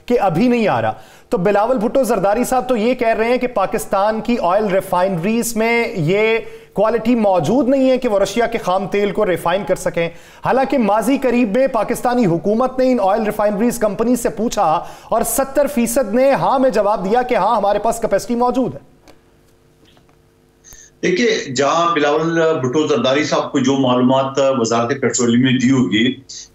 कि अभी नहीं आ रहा, तो बिलावल भुट्टो जरदारी साहब तो ये कह रहे हैं कि पाकिस्तान की ऑयल रिफाइनरीज में ये क्वालिटी मौजूद नहीं है कि वो रशिया के खाम तेल को रिफाइन कर सकें। हालांकि माजी करीब में पाकिस्तानी हुकूमत ने इन ऑयल रिफाइनरीज कंपनी से पूछा और 70% ने हाँ में जवाब दिया कि हाँ, हमारे पास कैपेसिटी मौजूद है। देखिए, जहां बिलावल भुट्टो जरदारी साहब को जो मालूमात वजारत पेट्रोलियम ने दी होगी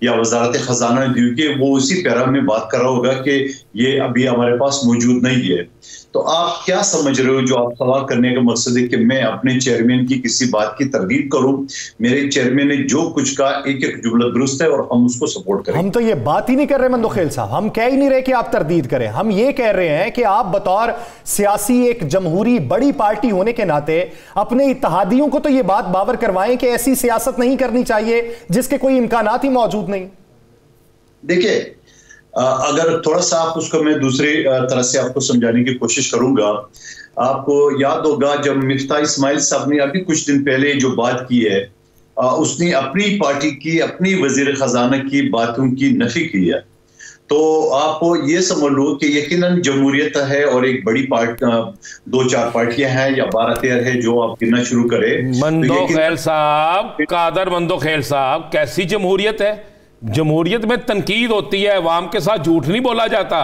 या वजारत खजाना ने दी होगी, वो उसी पैरा में बात कर रहा होगा कि ये अभी हमारे पास मौजूद नहीं है। तो आप क्या समझ रहे हो? जो आप सवाल करने का मकसद है कि मैं अपने चेयरमैन की किसी बात की तरदीद करूं? मेरे चेयरमैन ने जो कुछ कहा एक एक जुमला दुरुस्त है और हम उसको सपोर्ट करें। हम तो ये बात ही नहीं कर रहे मंदोखेल साहब, हम कह ही नहीं रहे कि आप तरदीद करें। हम ये कह रहे हैं कि आप बतौर सियासी एक जमहूरी बड़ी पार्टी होने के नाते अपने इत्तेहादियों को तो ये बात बावर करवाएं कि ऐसी सियासत नहीं करनी चाहिए जिसके कोई इम्कानात ही मौजूद नहीं। देखिए, अगर थोड़ा सा आप उसको मैं दूसरी तरह से आपको समझाने की कोशिश करूंगा। आपको याद होगा जब मिफ्ता इस्माइल साहब ने अभी कुछ दिन पहले जो बात की है, उसने अपनी पार्टी की, अपनी वजीर खजाना की बातों की नफी की है। तो आप ये समझ लो कि यकीनन जमहूरियत है और एक बड़ी पार्टी, 2-4 पार्टियां हैं या 12-13 है जो आप गिनना शुरू करें। मंदोखेल साहब, कादर मंदोखेल साहब, कैसी जमहूरियत है? जमहूरियत में तनकीद होती है, अवाम के साथ झूठ नहीं बोला जाता।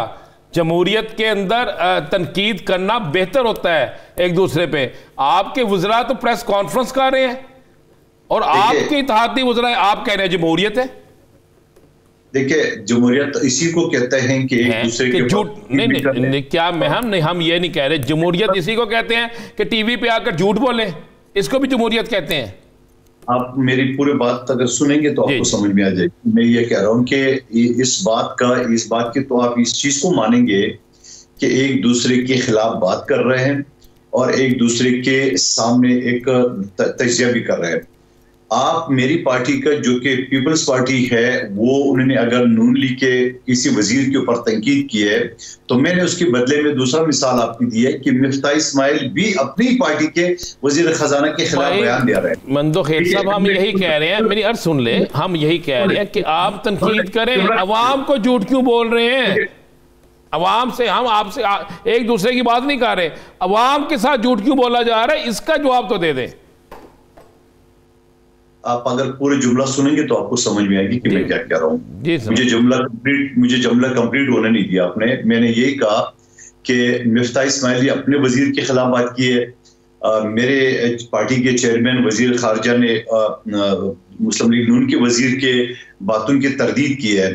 जमहूरियत के अंदर तनकीद करना बेहतर होता है एक दूसरे पे। आपके वज़रा तो प्रेस कॉन्फ्रेंस कर रहे हैं और आपके इत्तेहादी वज़रा आप कह रहे हैं जमहूरियत है। देखिए, जमहूरियत इसी को कहते हैं कि एक दूसरे के झूठ नहीं, क्या हम ये नहीं कह रहे। जमहूरियत इसी को कहते हैं कि टीवी पे आकर झूठ बोले, इसको भी जमहूरियत कहते हैं। आप मेरी पूरी बात अगर सुनेंगे तो आपको समझ में आ जाएगी। मैं ये कह रहा हूं कि इस बात की तो आप इस चीज को मानेंगे कि एक दूसरे के खिलाफ बात कर रहे हैं और एक दूसरे के सामने एक तजिया भी कर रहे हैं। आप मेरी पार्टी का जो कि पीपल्स पार्टी है, वो उन्होंने अगर नून लीग के किसी वजीर के ऊपर तनकीद की है, तो मैंने उसके बदले में दूसरा मिसाल आपको दी है कि मिफ्ता इस्माइल भी अपनी पार्टी के वजीर खजाना के खिलाफ बयान दे रहे हैं। मंदोखेल साहब, हम यही कह रहे हैं, मेरी अर्ज सुन ले, हम यही कह रहे हैं कि आप तनकीद करें, अवाम को झूठ क्यों बोल रहे हैं? अवाम से, हम आपसे एक दूसरे की बात नहीं कर रहे, अवाम के साथ झूठ क्यों बोला जा रहा है, इसका जवाब तो दे दें। आप अगर पूरे जुमला सुनेंगे तो आपको समझ में आएगी कि मैं क्या कह रहा हूं। मुझे जुमला कंप्लीट होने नहीं दिया आपने। मैंने यही कहा कि मिफ्ता इस्माइल अपने वजीर के खिलाफ बात की है, मेरे पार्टी के चेयरमैन वजीर खारजा ने मुस्लिम लीग नून के वजीर के बातों की तरदीद की है।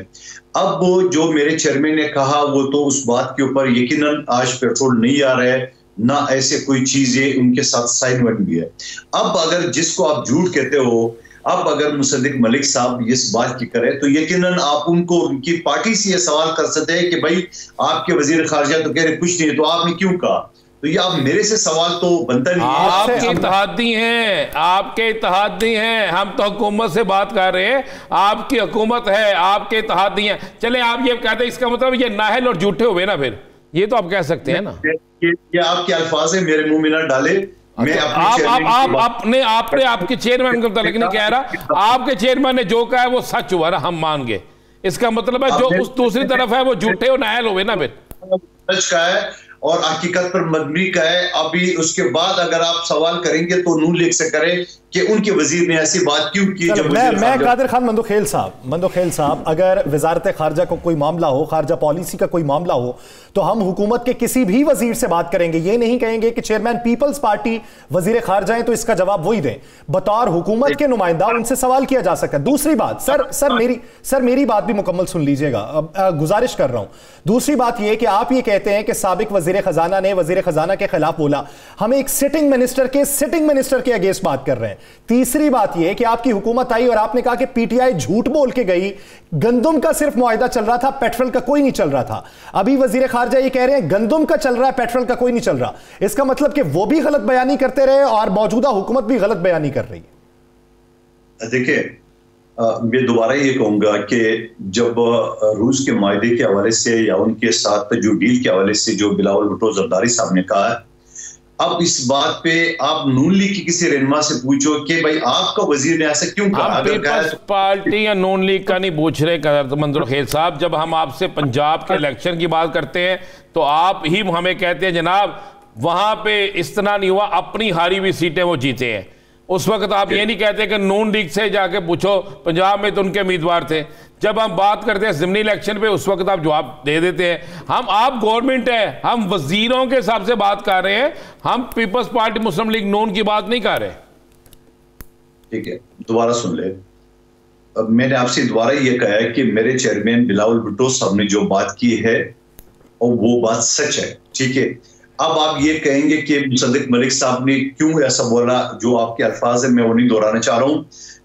अब वो जो मेरे चेयरमैन ने कहा वो तो उस बात के ऊपर यकीनन आज पेट्रोल नहीं आ रहा है, ना ऐसे कोई चीजें उनके साथ साइन बन गई है। अब अगर जिसको आप झूठ कहते हो, अब अगर मुसद्दिक मलिक साहब इस बात की करें तो यकीनन आप उनको, उनकी पार्टी से ये सवाल कर सकते हैं कि भाई आपके वजीर खारजा तो कह रहे कुछ नहीं है, तो आपने क्यों कहा? तो ये आप मेरे से सवाल तो बनता नहीं है। आपके इत्तेहादी हैं, आपके इत्तेहादी हैं, हम तो हुकूमत से बात कर रहे हैं, आपकी हुकूमत है, आपके इत्तेहादी हैं। चले आप ये कहते हैं, इसका मतलब ये नाहल और झूठे हुए ना, फिर ये तो आप कह सकते हैं ना। ये आपके अल्फाज है, मेरे मुंह में ना डाले। मैं आपके चेयरमैन को तलक नहीं कह रहा, आपके चेयरमैन ने जो कहा है वो सच हुआ ना, हम मान गए। इसका मतलब है जो उस दूसरी तरफ है वो झूठे और नायल हुए ना फिर। सच का है और हकीकत पर मबनी का है। अभी उसके बाद अगर आप सवाल करेंगे तो नून लीग से करें कि उनके वजीर ने ऐसी बात क्यों की। जब मैं कादिर खान मंदोखेल साहब, अगर वजारत खारजा को कोई मामला हो, खारजा पॉलिसी का कोई मामला हो, तो हम हुकूमत के किसी भी वजीर से बात करेंगे। ये नहीं कहेंगे कि चेयरमैन पीपल्स पार्टी वजीर खारजा है तो इसका जवाब वही दें। बतौर हुकूमत के नुमाइंदा उनसे सवाल किया जा सकता है। दूसरी बात, सर मेरी बात भी मुकम्मल सुन लीजिएगा, गुजारिश कर रहा हूं। दूसरी बात यह कि आप ये कहते हैं कि साबिक वजीर खजाना ने वजीर खजाना के खिलाफ बोला, हम एक सिटिंग मिनिस्टर के अगेंस्ट बात कर रहे हैं। तीसरी बात यह कि आपकी हुकूमत आई और आपने कहा कि पीटीआई झूठ बोल के गई, गंदुम का सिर्फ मुआहिदा चल रहा था, पेट्रोल का कोई नहीं चल रहा था। अभी वजीर खारजा ये कह रहे हैं गंदुम का चल रहा है, पेट्रोल का कोई नहीं चल रहा। इसका मतलब कि वो भी गलत बयानी करते रहे और मौजूदा हुकूमत भी गलत बयानी कर रही है। देखिए, मैं दोबारा ये कहूंगा कि जब रूस के मायदे के हवाले से या उनके साथ जो डील के हवाले से जो बिलावल भुट्टो जरदारी साहब ने कहा है, अब इस बात पे आप नून लीग की किसी रहनुमा से पूछो कि भाई आपका वजीर ने ऐसा क्यों कहा। पीपल्स पार्टी या नून लीग का नहीं पूछ रहे मंदोखेल साहब। जब हम आपसे पंजाब के इलेक्शन की बात करते हैं तो आप ही हमें कहते हैं जनाब वहां पे इस तरह नहीं हुआ, अपनी हारी हुई सीटें वो जीते हैं। उस वक्त आप ये नहीं कहते कि नून लीग से जाके पूछो, पंजाब में तो उनके उम्मीदवार थे। जब हम बात करते हैं ज़िमनी इलेक्शन पे उस वक्त आप जवाब दे देते हैं। आप गवर्नमेंट है, हम वजीरों के हिसाब से बात कर रहे हैं, हम पीपल्स पार्टी मुस्लिम लीग नून की बात नहीं कर रहे। ठीक है, दोबारा सुन ले। मैंने आपसे दोबारा ये कहा है कि मेरे चेयरमैन बिलावल भुट्टो साहब ने जो बात की है और वो बात सच है। ठीक है, अब आप ये कहेंगे कि मुसद्दिक मलिक साहब ने क्यों ऐसा बोला, जो आपके अल्फाज है मैं वो नहीं दोहराना चाह रहा हूं,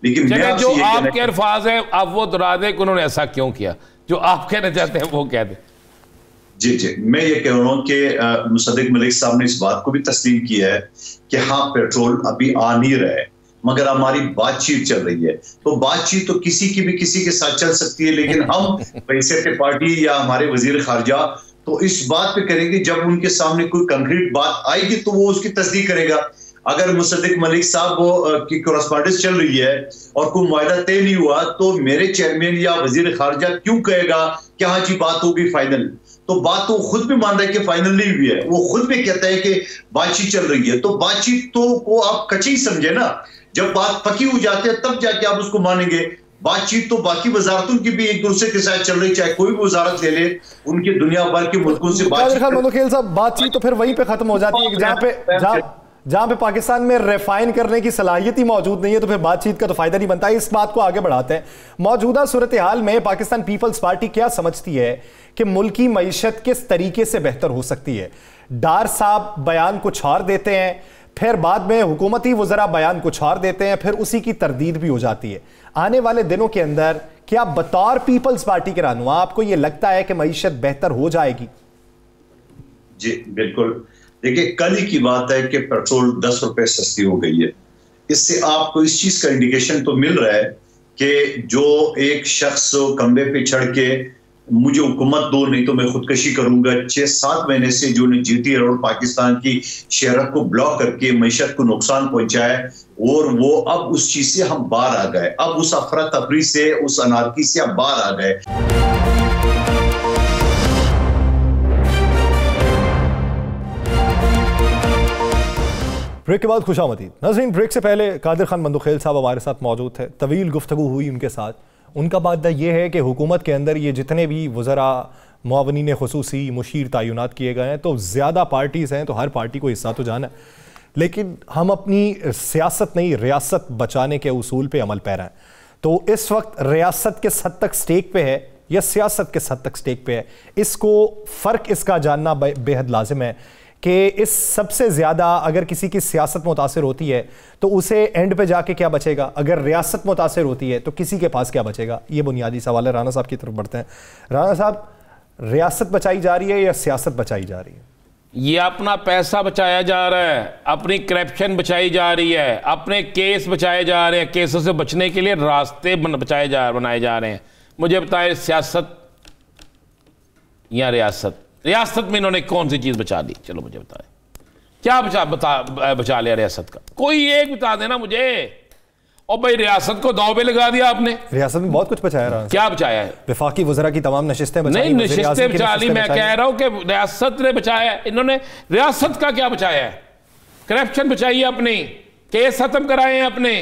लेकिन मैं जो आपके अल्फाज है आप वो दोहरा दें कि उन्होंने ऐसा क्यों किया, जो आप कहना चाहते हैं वो कह दें। जी, मैं ये कह रहा हूं कि मुसद्दिक मलिक साहब ने इस बात को भी तस्लीम किया है कि हाँ पेट्रोल अभी आ नहीं रहा है, मगर हमारी बातचीत चल रही है। तो बातचीत तो किसी की भी किसी के साथ चल सकती है, लेकिन हम हैसियत पार्टी या हमारे वजीर खारजा तो इस बात पे करेंगे जब उनके सामने कोई कंक्रीट बात आएगी तो वो उसकी तस्दीक करेगा। अगर मुसद्दिक मलिक साहब की कोरेस्पॉन्डेंस चल रही है और कोई मुआहिदा तय नहीं हुआ तो मेरे चेयरमैन या वजीर खारजा क्यों कहेगा कि हाँ जी बात होगी फाइनल। तो बात तो खुद भी मान रहा है कि फाइनल नहीं हुई है, वो खुद भी कहता है कि बातचीत चल रही है। तो बातचीत तो को आप कच्ची समझे ना, जब बात पक्की हो जाती है तब जाके आप उसको मानेंगे। बातचीत तो बाकी वजारतों की भी एक दूसरे के साथ चल रही, चाहे कोई भी वजारत ले ले, उनके दुनिया भर के मुल्कों से बातचीत तो फिर वहीं पे खत्म हो जाती है जहां पे पाकिस्तान में रिफाइन करने की सलाहियत ही मौजूद नहीं है, तो फिर बातचीत का तो फायदा नहीं बनता है। इस बात को आगे बढ़ाते हैं। मौजूदा सूरत हाल में पाकिस्तान पीपल्स पार्टी क्या समझती है कि मुल्की मईशत किस तरीके से बेहतर हो सकती है। डार साहब बयान कुछ और देते हैं, फिर बाद में हुकूमती वज़रा बयान कुछ और देते हैं, फिर उसी की तरदीद भी हो जाती है। आने वाले दिनों के अंदर क्या बतौर पीपल्स पार्टी के रहनुमा आपको यह लगता है कि मईशत बेहतर हो जाएगी? जी बिल्कुल। देखिए, कल ही की बात है कि पेट्रोल 10 रुपए सस्ती हो गई है। इससे आपको इस चीज का इंडिकेशन तो मिल रहा है कि जो एक शख्स कंबे पे चढ़ के मुझे हुकूमत दो नहीं तो मैं खुदकशी करूंगा, 6-7 महीने से जो ने जीटी रोड पाकिस्तान की शहरत को ब्लॉक करके मईशत को नुकसान पहुंचाया, और वो अब उस चीज से हम बाहर आ गए। अब उस अफरा तफरी से, उस अनारकी से अब बाहर आ गए। ब्रेक के बाद खुशामदीद नाज़रीन। ब्रेक से पहले कादिर खान मंदोखेल साहब हमारे साथ मौजूद थे, तवील गुफ्तगू हुई उनके साथ। उनका बात यह है कि हुकूमत के अंदर ये जितने भी वज़रा, मुआवनीन खुसूसी, मुशीर तयनात किए गए हैं, तो ज़्यादा पार्टीज़ हैं तो हर पार्टी को हिस्सा तो जाना है, लेकिन हम अपनी सियासत नहीं रियासत बचाने के उसूल पे अमल पैरा हैं। तो इस वक्त रियासत किस हद तक स्टेक पे है या सियासत किस हद तक स्टेक पे है, इसको फ़र्क इसका जानना बेहद लाजिम है कि इस सबसे ज़्यादा अगर किसी की सियासत मुतासिर होती है तो उसे एंड पे जाके क्या बचेगा, अगर रियासत मुतासिर होती है तो किसी के पास क्या बचेगा। ये बुनियादी सवाल है। राना साहब की तरफ बढ़ते हैं। राना साहब, रियासत बचाई जा रही है या सियासत बचाई जा रही है? ये अपना पैसा बचाया जा रहा है, अपनी करप्शन बचाई जा रही है, अपने केस बचाए जा रहे हैं, केसों से बचने के लिए रास्ते बनाए जा रहे हैं। मुझे बताएं, सियासत या रियासत? रियासत में इन्होंने कौन सी चीज बचा ली? चलो मुझे बताएं, क्या बचा लिया रियासत का? कोई एक बता देना मुझे। और भाई रियासत को दांव पे लगा दिया आपने। रियासत में बहुत कुछ बचाया रहा, क्या बचाया है? वफाकी वज़रा की तमाम नशिस्तें बचाई, नहीं नशिस्तें बचा ली, मैं कह रहा हूं कि रियासत ने बचाया है। इन्होंने रियासत का क्या बचाया है? करप्शन बचाई है अपनी, केस खत्म कराए हैं अपने,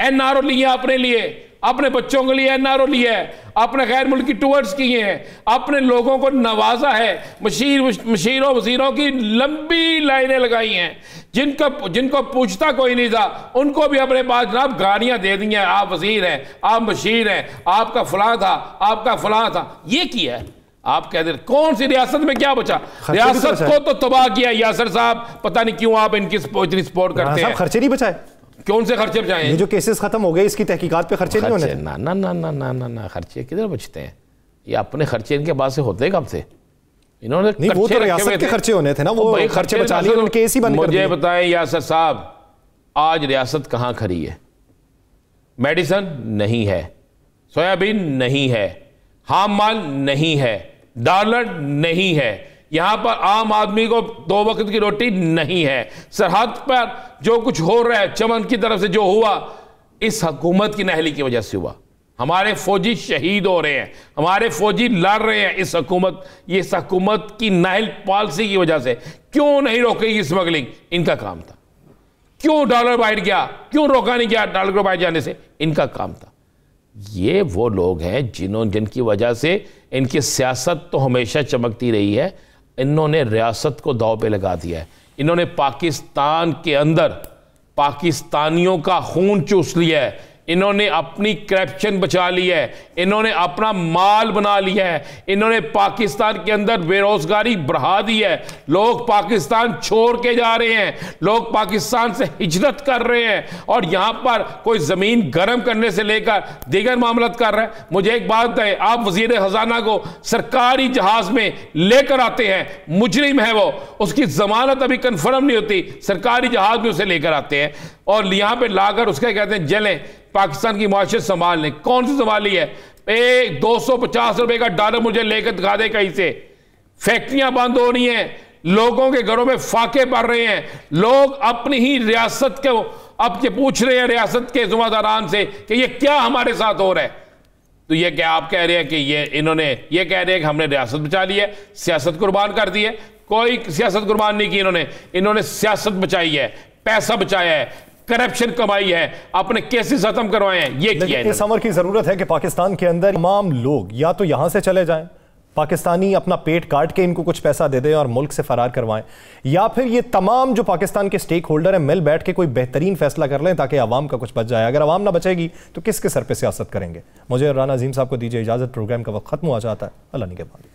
एनआरओ लिए अपने लिए, अपने बच्चों के लिए एनआरओ लिया है, अपने गैर मुल्की टूर्स किए हैं, अपने लोगों को नवाजा है, मशीरों वजीरों की लंबी लाइनें लगाई हैं, जिनको पूछता कोई नहीं था उनको भी अपने पास जनाब गाड़ियां दे दी हैं, आप वजीर हैं, आप मशीर हैं, आपका फलां था, आपका फलां था। ये किया है। आप कहते हैं कौन सी रियासत में क्या बचा? रियासत को तो तबाह किया यासर साहब, पता नहीं क्यों आप इनकी इतनी सपोर्ट करते हैं। खर्चे नहीं बचाए? कौन से खर्चे बचाए? ये जो केसेस खत्म हो गए इसकी तहकीकात पे खर्चे नहीं होने थे? ना ना ना ना ना ना ना, खर्चे किधर बचते हैं? ये अपने खर्चे इनके पास से होते कब से? इन्होंने नहीं, वो तो रियासत के खर्चे होने थे ना, वो खर्चे बचा लिए उन्होंने, केस ही बंद कर दिए। मुझे बताएं यासर साहब, आज रियासत कहां खड़ी है? मेडिसन नहीं है, सोयाबीन नहीं है, हाम माल नहीं है, डॉलर नहीं है, यहां पर आम आदमी को 2 वक्त की रोटी नहीं है। सरहद पर जो कुछ हो रहा है, चमन की तरफ से जो हुआ, इस हुकूमत की नहली की वजह से हुआ। हमारे फौजी शहीद हो रहे हैं, हमारे फौजी लड़ रहे हैं इस हुकूमत की नाहिल पॉलिसी की वजह से। क्यों नहीं रोकेगी स्मगलिंग? इनका काम था। क्यों डॉलर बाहर गया? क्यों रोका नहीं गया डॉलर को बाहर जाने से? इनका काम था। ये वो लोग हैं जिनकी वजह से इनकी सियासत तो हमेशा चमकती रही है, इन्होंने रियासत को दांव पे लगा दिया है। इन्होंने पाकिस्तान के अंदर पाकिस्तानियों का खून चूस लिया है, इन्होंने अपनी करप्शन बचा ली है, इन्होंने अपना माल बना लिया है, इन्होंने पाकिस्तान के अंदर बेरोजगारी बढ़ा दी है। लोग पाकिस्तान छोड़ के जा रहे हैं, लोग पाकिस्तान से हिजरत कर रहे हैं, और यहां पर कोई जमीन गर्म करने से लेकर दीगर मामलत कर रहा है। मुझे एक बात है, आप वजीर खजाना को सरकारी जहाज में लेकर आते हैं, मुजरिम है वो, उसकी जमानत अभी कंफर्म नहीं होती, सरकारी जहाज में उसे लेकर आते हैं और यहां पर लाकर उसके कहते हैं जलें, पाकिस्तान की माशत संभाल लें। कौन सी संभाली है? 250 रुपए का डॉलर मुझे लेकर दिखा दे कहीं से। फैक्ट्रियां बंद हो रही हैं, लोगों के घरों में फाके पड़ रहे हैं, लोग अपनी ही रियासत के अब ये पूछ रहे हैं रियासत के जुम्मेदारान से कि ये क्या हमारे साथ हो रहा है। तो ये क्या आप कह रहे हैं कि ये कह रहे हैं कि हमने रियासत बचा ली है, सियासत कुर्बान कर दी है? कोई सियासत कुर्बान नहीं की इन्होंने सियासत बचाई है, पैसा बचाया है, करप्शन कमाई है, अपने केसेस खत्म करवाए हैं, ये किया है। इस अमर की जरूरत है कि पाकिस्तान के अंदर तमाम लोग या तो यहां से चले जाएं, पाकिस्तानी अपना पेट काट के इनको कुछ पैसा दे दें और मुल्क से फरार करवाएं, या फिर ये तमाम जो पाकिस्तान के स्टेक होल्डर हैं मिल बैठ के कोई बेहतरीन फैसला कर लें ताकि आवाम का कुछ बच जाए। अगर आवाम ना बचेगी तो किसके सर पे सियासत करेंगे? मुझे राना अजीम साहब को दीजिए इजाजत, प्रोग्राम का वक्त खत्म हुआ चाहता है। अल्लाह निगहबान।